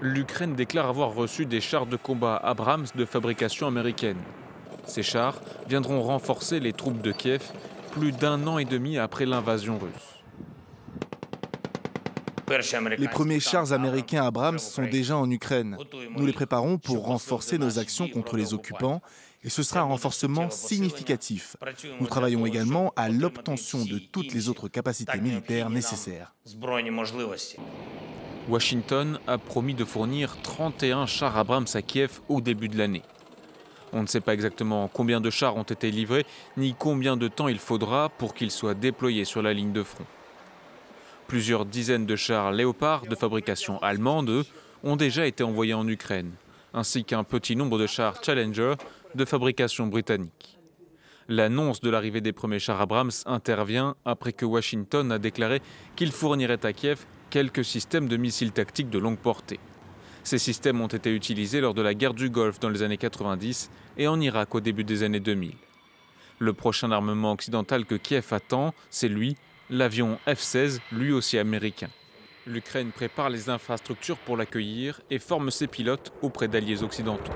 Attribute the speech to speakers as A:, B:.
A: L'Ukraine déclare avoir reçu des chars de combat Abrams de fabrication américaine. Ces chars viendront renforcer les troupes de Kiev plus d'un an et demi après l'invasion russe.
B: Les premiers chars américains Abrams sont déjà en Ukraine. Nous les préparons pour renforcer nos actions contre les occupants et ce sera un renforcement significatif. Nous travaillons également à l'obtention de toutes les autres capacités militaires nécessaires.
A: Washington a promis de fournir 31 chars Abrams à Kiev au début de l'année. On ne sait pas exactement combien de chars ont été livrés, ni combien de temps il faudra pour qu'ils soient déployés sur la ligne de front. Plusieurs dizaines de chars Léopard de fabrication allemande, eux, ont déjà été envoyés en Ukraine, ainsi qu'un petit nombre de chars Challenger de fabrication britannique. L'annonce de l'arrivée des premiers chars Abrams intervient après que Washington a déclaré qu'il fournirait à Kiev quelques systèmes de missiles tactiques de longue portée. Ces systèmes ont été utilisés lors de la guerre du Golfe dans les années 90 et en Irak au début des années 2000. Le prochain armement occidental que Kiev attend, c'est l'avion F-16, lui aussi américain. L'Ukraine prépare les infrastructures pour l'accueillir et forme ses pilotes auprès d'alliés occidentaux.